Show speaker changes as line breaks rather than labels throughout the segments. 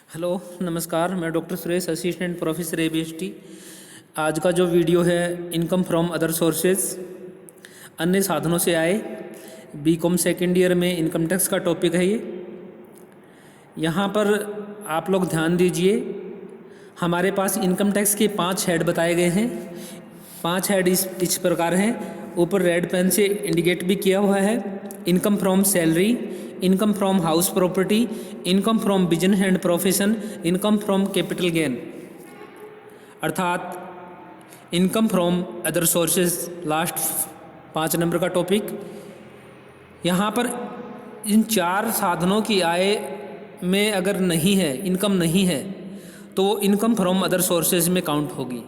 Hello नमस्कार। मैं doctor Suresh, assistant professor ABST। आज का जो वीडियो है इनकम फ्रॉम अदर सोर्सेज, अन्य साधनों से आए, BCom सेकेंड ईयर में इनकम टैक्स का टॉपिक है ये। यहाँ पर आप लोग ध्यान दीजिए, हमारे पास इनकम टैक्स के 5 हेड बताए गए हैं। 5 हेड इस प्रकार हैं, ऊपर रेड पेन से इंडिकेट भी किया हुआ है। Income from salary, income from house property, income from business and profession, income from capital gain, अर्थात income from other sources last 5 number का टॉपिक। यहाँ पर इन 4 साधनों की आय में अगर नहीं है, इनकम नहीं है, तो वो इनकम फ्रॉम अदर सोर्सेज में काउंट होगी।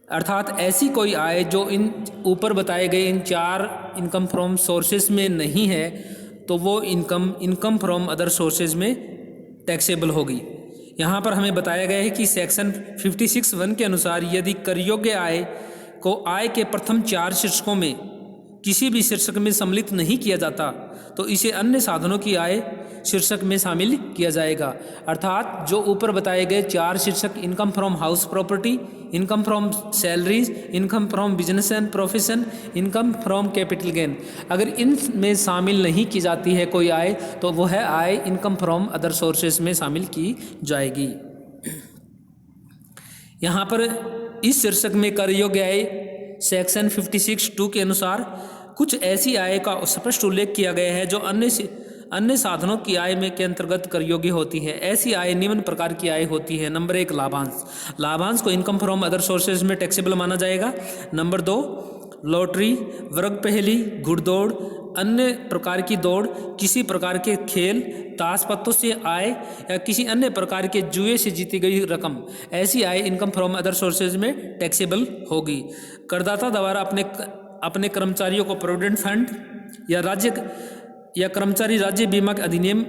अर्थात ऐसी कोई आय जो इन ऊपर बताए गए इन 4 इनकम फ्रॉम सोर्सेज में नहीं है, तो वो इनकम फ्रॉम अदर सोर्सेज में टैक्सेबल होगी। यहाँ पर हमें बताया गया है कि सेक्शन 56(1) के अनुसार यदि कर योग्य आय को आय के प्रथम 4 शीर्षकों में किसी भी शीर्षक में सम्मिलित नहीं किया जाता, तो इसे अन्य साधनों की आय शीर्षक में शामिल किया जाएगा। अर्थात जो ऊपर बताए गए 4 शीर्षक, income from house property, income from salaries, income from business and profession, income from capital gain, अगर इनमें शामिल नहीं की जाती है कोई आय, तो वह है आय इनकम फ्रॉम अदर सोर्सेज में शामिल की जाएगी। यहाँ पर इस शीर्षक में कर योग्य आय सेक्शन 56(2) के अनुसार कुछ ऐसी आय का स्पष्ट उल्लेख किया गया है जो अन्य साधनों की आय में के अंतर्गत कर योग्य होती है। ऐसी आय निम्न प्रकार की आय होती है। नंबर 1, लाभांश। लाभांश को इनकम फ्रॉम अदर सोर्सेज में टैक्सेबल माना जाएगा। नंबर 2, लॉटरी, वर्ग पहेली, घुड़दौड़, अन्य प्रकार की दौड़, किसी प्रकार के खेल, ताश पत्तों से आय या किसी अन्य प्रकार के जुए से जीती गई रकम, ऐसी आय इनकम फ्रॉम अदर सोर्सेज में टैक्सेबल होगी। करदाता द्वारा अपने कर्मचारियों को प्रोविडेंट फंड या कर्मचारी राज्य बीमा अधिनियम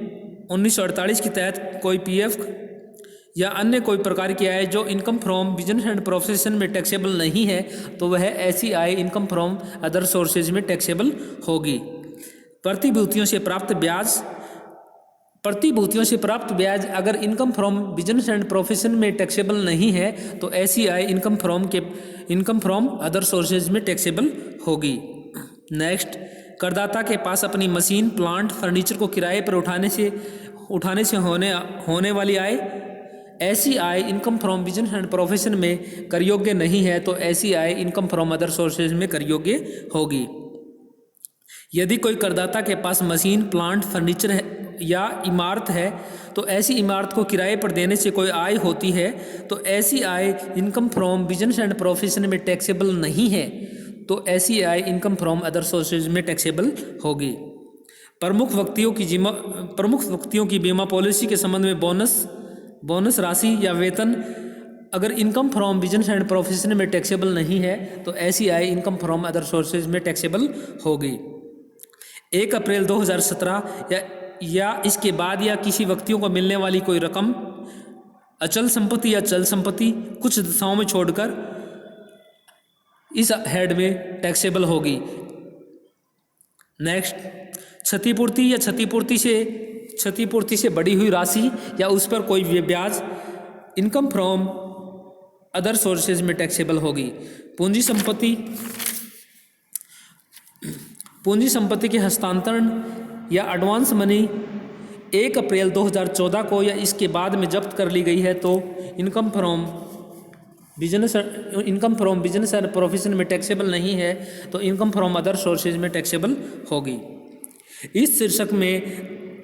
1948 के तहत कोई PF या अन्य कोई प्रकार की आय जो income from business and profession में टैक्सेबल नहीं है, तो वह ऐसी आय इनकम फ्रॉम अदर सोर्सेज में टैक्सेबल होगी। प्रतिभूतियों से प्राप्त ब्याज अगर income from business and profession में टैक्सेबल नहीं है, तो ऐसी आय इनकम फ्रॉम अदर सोर्सेज में टैक्सेबल होगी। नेक्स्ट, करदाता के पास अपनी मशीन, प्लांट, फर्नीचर को किराए पर उठाने से होने वाली आय, ऐसी आय income from business and profession में कर योग्य नहीं है, तो ऐसी आय इनकम फ्रॉम अदर सोर्सेज में कर योग्य होगी। यदि कोई करदाता के पास मशीन, प्लांट, फर्नीचर है या इमारत है, तो ऐसी इमारत को किराए पर देने से कोई आय होती है, तो ऐसी आय income from business and profession में टैक्सेबल नहीं है, तो ऐसी आय इनकम फ्रॉम अदर सोर्सेज में टैक्सेबल होगी। प्रमुख व्यक्तियों की बीमा पॉलिसी के संबंध में बोनस राशि या वेतन अगर income from business and profession में टैक्सेबल नहीं है, तो ऐसी आय इनकम फ्रॉम अदर सोर्सेज में टैक्सेबल होगी। 1 अप्रैल 2017 या इसके बाद या किसी व्यक्तियों को मिलने वाली कोई रकम, अचल संपत्ति या चल संपत्ति, कुछ दशाओं में छोड़कर इस हेड में टैक्सेबल होगी। नेक्स्ट, क्षतिपूर्ति या क्षतिपूर्ति से बढ़ी हुई राशि या उस पर कोई ब्याज इनकम फ्रॉम अदर सोर्सेज में टैक्सेबल होगी। पूंजी संपत्ति के हस्तांतरण या एडवांस मनी 1 अप्रैल 2014 को या इसके बाद में जब्त कर ली गई है, तो income from business and profession में टैक्सेबल नहीं है, तो इनकम फ्रॉम अदर सोर्सेज में टैक्सेबल होगी। इस शीर्षक में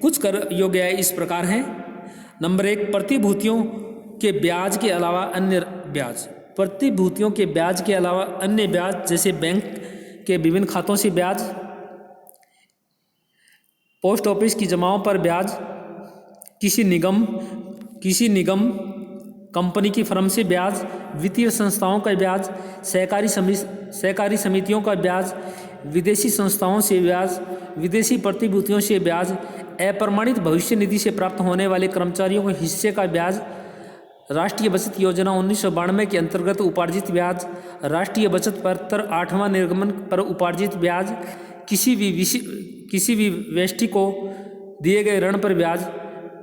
कुछ कर योग्य आय इस प्रकार हैं। नंबर 1, प्रतिभूतियों के ब्याज के अलावा अन्य ब्याज। प्रतिभूतियों के ब्याज के अलावा अन्य ब्याज जैसे बैंक के विभिन्न खातों से ब्याज, पोस्ट ऑफिस की जमाओं पर ब्याज, किसी निगम कंपनी की फर्म से ब्याज, वित्तीय संस्थाओं का ब्याज, सहकारी समितियों का ब्याज, विदेशी संस्थाओं से ब्याज, विदेशी प्रतिभूतियों से ब्याज, अप्रमाणित भविष्य निधि से प्राप्त होने वाले कर्मचारियों के हिस्से का ब्याज, राष्ट्रीय बचत योजना 1992 के अंतर्गत उपार्जित ब्याज, राष्ट्रीय बचत पत्र 8वां निर्गमन पर उपार्जित ब्याज, किसी भी व्यक्ति को दिए गए ऋण पर ब्याज,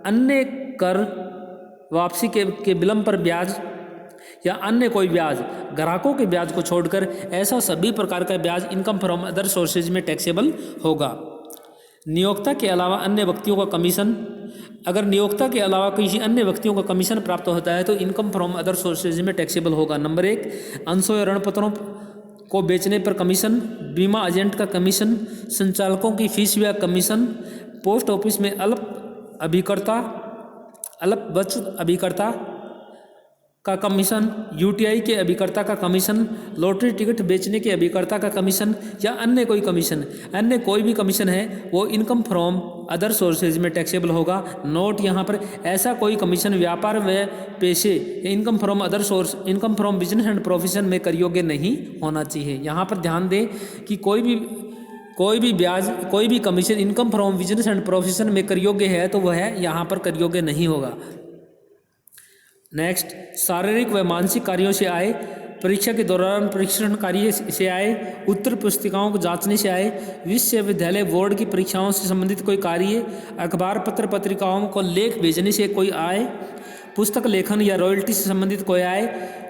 अन्य कर वापसी के विलंब पर ब्याज या अन्य कोई ब्याज ग्राहकों के ब्याज को छोड़कर ऐसा सभी प्रकार का ब्याज इनकम फ्रॉम अदर सोर्सेज में टैक्सेबल होगा। नियोक्ता के अलावा अन्य व्यक्तियों का कमीशन, अगर नियोक्ता के अलावा किसी अन्य व्यक्तियों का कमीशन प्राप्त होता है तो इनकम फ्रॉम अदर सोर्सेज में टैक्सेबल होगा। नंबर 1, अंशों या ऋण पत्रों को बेचने पर कमीशन, बीमा एजेंट का कमीशन, संचालकों की फीस या कमीशन, पोस्ट ऑफिस में अल्प बचत अभिकर्ता का कमीशन, यूटीआई के अभिकर्ता का कमीशन, लॉटरी टिकट बेचने के अभिकर्ता का कमीशन या अन्य कोई कमीशन, अन्य कोई भी कमीशन है वो इनकम फ्रॉम अदर सोर्सेज में टैक्सेबल होगा। नोट यहाँ पर ऐसा कोई कमीशन व्यापार व पेशे income from other source, income from business and profession में कर योग्य नहीं होना चाहिए। यहाँ पर ध्यान दें कि कोई भी ब्याज, कोई भी commission income from business and profession में कर योग्य है तो वह यहाँ पर कर योग्य नहीं होगा। नेक्स्ट, शारीरिक व मानसिक कार्यों से आए, परीक्षा के दौरान परीक्षण कार्य से आए, उत्तर पुस्तिकाओं को जांचने से आए, विश्वविद्यालय बोर्ड की परीक्षाओं से संबंधित कोई कार्य, अखबार पत्र पत्रिकाओं को लेख भेजने से कोई आय, पुस्तक लेखन या रॉयल्टी से संबंधित कोई आय।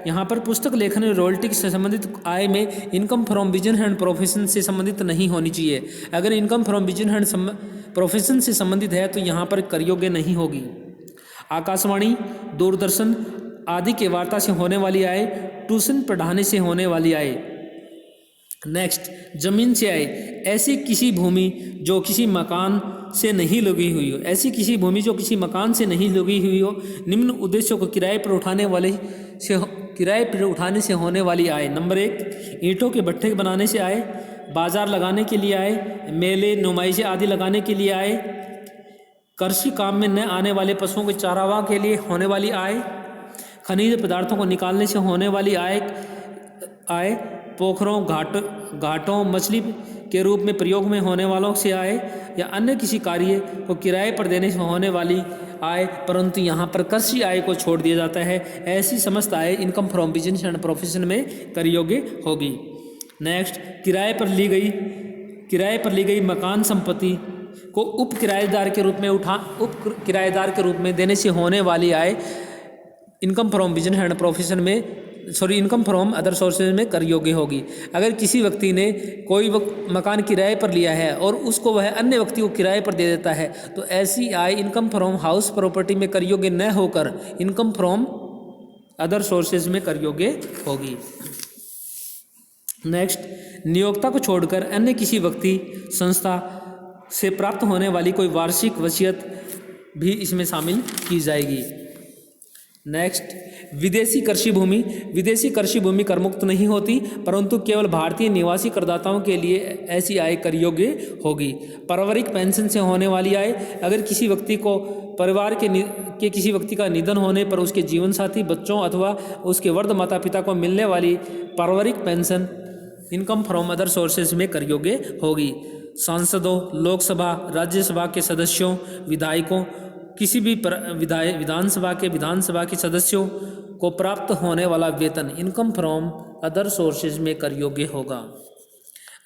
यहाँ पर पुस्तक लेखन या रॉयल्टी से संबंधित आय में income from business and profession से संबंधित नहीं होनी चाहिए। अगर income from business and profession से संबंधित है तो यहाँ पर कर योग्य नहीं होगी। आकाशवाणी, दूरदर्शन आदि के वार्ता से होने वाली आय, ट्यूशन पढ़ाने से होने वाली आय। नेक्स्ट, जमीन से आय, ऐसी किसी भूमि जो किसी मकान से नहीं लगी हुई हो, ऐसी किसी भूमि जो किसी मकान से नहीं लगी हुई हो। निम्न उद्देश्यों को किराए पर उठाने से होने वाली आय। नंबर 1, ईंटों के भट्ठे बनाने से आय, बाजार लगाने के लिए आय, मेले नुमाइशें आदि लगाने के लिए आय, कृषि काम में न आने वाले पशुओं के चारागाह के लिए होने वाली आय, खनिज पदार्थों को निकालने से होने वाली आय, पोखरों घाटों मछली के रूप में प्रयोग में होने वालों से आय, या अन्य किसी कार्य को किराए पर देने से होने वाली आय, परंतु यहाँ पर कृषि आय को छोड़ दिया जाता है। ऐसी समस्त आय income from business and profession में कर योग्य होगी। नेक्स्ट, किराए पर ली गई मकान संपत्ति को उप किराएदार के रूप में देने से होने वाली आय income from business and profession में इनकम फ्रॉम अदर सोर्सेज में कर योग्य होगी। अगर किसी व्यक्ति ने कोई मकान किराए पर लिया है और उसको वह अन्य व्यक्ति को किराए पर दे देता है तो ऐसी आय इनकम फ्रॉम हाउस प्रॉपर्टी में कर योग्य न होकर इनकम फ्रॉम अदर सोर्सेज में कर योग्य होगी। नेक्स्ट, नियोक्ता को छोड़कर अन्य किसी व्यक्ति संस्था से प्राप्त होने वाली कोई वार्षिक वसीयत भी इसमें शामिल की जाएगी। नेक्स्ट, विदेशी कृषि भूमि कर मुक्त नहीं होती, परंतु केवल भारतीय निवासी करदाताओं के लिए ऐसी आय कर योग्य होगी। पारिवारिक पेंशन से होने वाली आय, अगर किसी व्यक्ति को परिवार के किसी व्यक्ति का निधन होने पर उसके जीवन साथी, बच्चों अथवा उसके वृद्ध माता पिता को मिलने वाली पारिवारिक pension income from other sources में कर योग्य होगी। सांसदों, लोकसभा राज्यसभा के सदस्यों, विधायकों, किसी भी विधानसभा के सदस्यों को प्राप्त होने वाला वेतन इनकम फ्रॉम अदर सोर्सेज में कर योग्य होगा।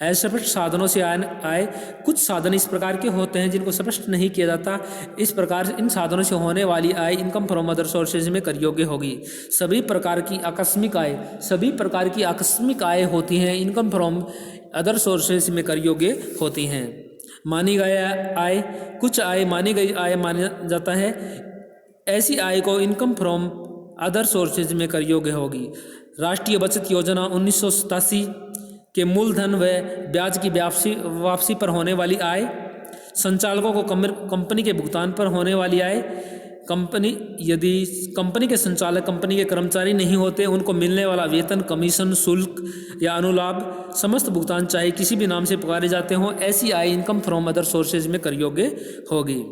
अस्पष्ट साधनों से आय, कुछ साधन इस प्रकार के होते हैं जिनको स्पष्ट नहीं किया जाता, इस प्रकार इन साधनों से होने वाली आय इनकम फ्रॉम अदर सोर्सेज में कर योग्य होगी। सभी प्रकार की आकस्मिक आय होती हैं इनकम फ्रॉम अदर सोर्सेज में कर योग्य होती हैं। मानी गई आय, कुछ आय मानी गई आय माना जाता है, ऐसी आय को इनकम फ्रॉम अदर सोर्सेज में कर योग्य होगी। राष्ट्रीय बचत योजना 1987 के मूलधन व ब्याज की वापसी पर होने वाली आय, संचालकों को कंपनी के भुगतान पर होने वाली आय, यदि कंपनी के संचालक कंपनी के कर्मचारी नहीं होते उनको मिलने वाला वेतन, कमीशन, शुल्क या अनुलाभ समस्त भुगतान चाहे किसी भी नाम से पुकारे जाते हों, ऐसी आय इनकम फ्रॉम अदर सोर्सेज में कर योग्य होगी।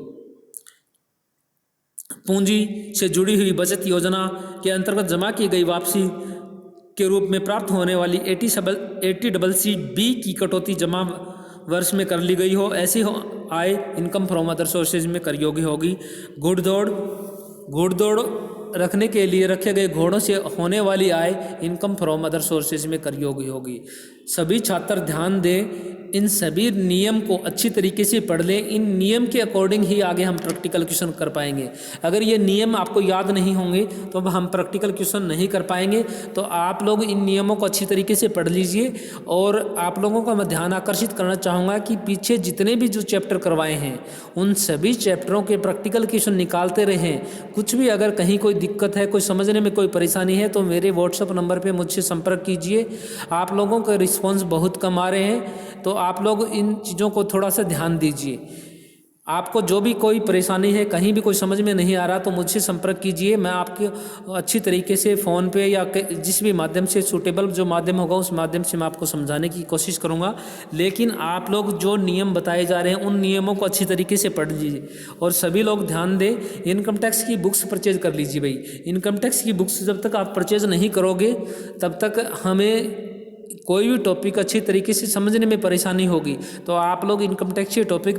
पूंजी से जुड़ी हुई बचत योजना के अंतर्गत जमा की गई वापसी के रूप में प्राप्त होने वाली 80CC की कटौती जमा वर्ष में कर ली गई हो, ऐसी आय इनकम फ्रॉम अदर सोर्सेज में कर योग्य होगी। घुड़दौड़ रखने के लिए रखे गए घोड़ों से होने वाली आय इनकम फ्रॉम अदर सोर्सेज में कर योग्य होगी। सभी छात्र ध्यान दें इन सभी नियम को अच्छी तरीके से पढ़ लें। इन नियम के अकॉर्डिंग ही आगे हम प्रैक्टिकल क्वेश्चन कर पाएंगे। अगर ये नियम आपको याद नहीं होंगे तो हम प्रैक्टिकल क्वेश्चन नहीं कर पाएंगे। तो आप लोग इन नियमों को अच्छी तरीके से पढ़ लीजिए। और आप लोगों का मैं ध्यान आकर्षित करना चाहूँगा कि पीछे जितने भी जो चैप्टर करवाए हैं उन सभी चैप्टरों के प्रैक्टिकल क्वेश्चन निकालते रहें। कुछ भी अगर कहीं कोई दिक्कत है, कोई समझने में कोई परेशानी है तो मेरे व्हाट्सएप नंबर पे मुझसे संपर्क कीजिए। आप लोगों का रिस्पांस बहुत कम आ रहे हैं, तो आप लोग इन चीज़ों को थोड़ा सा ध्यान दीजिए। आपको जो भी कोई परेशानी है, कहीं भी कोई समझ में नहीं आ रहा तो मुझसे संपर्क कीजिए। मैं आपके अच्छी तरीके से फ़ोन पे या जिस भी माध्यम से सूटेबल जो माध्यम होगा उस माध्यम से मैं आपको समझाने की कोशिश करूँगा। लेकिन आप लोग जो नियम बताए जा रहे हैं उन नियमों को अच्छी तरीके से पढ़ लीजिए। और सभी लोग ध्यान दें, इनकम टैक्स की बुक्स परचेज कर लीजिए भाई। इनकम टैक्स की बुक्स जब तक आप परचेज नहीं करोगे तब तक हमें कोई भी टॉपिक अच्छी तरीके से समझने में परेशानी होगी। तो आप लोग इनकम टैक्स के टॉपिक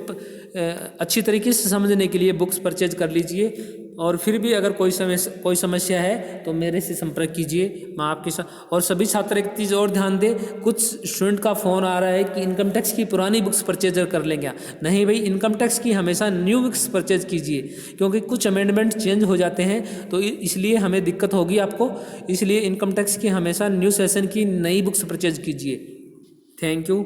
अच्छी तरीके से समझने के लिए बुक्स परचेज कर लीजिए। और फिर भी अगर कोई समस्या है तो मेरे से संपर्क कीजिए, मैं आपके साथ। और सभी छात्र एक चीज़ और ध्यान दें, कुछ स्टूडेंट का फ़ोन आ रहा है कि इनकम टैक्स की पुरानी बुक्स परचेज कर लें क्या। नहीं भाई, इनकम टैक्स की हमेशा न्यू बुक्स परचेज कीजिए, क्योंकि कुछ अमेंडमेंट चेंज हो जाते हैं तो इसलिए हमें दिक्कत होगी आपको। इसलिए इनकम टैक्स की हमेशा न्यू सेशन की नई बुक्स परचेज कीजिए। Thank you.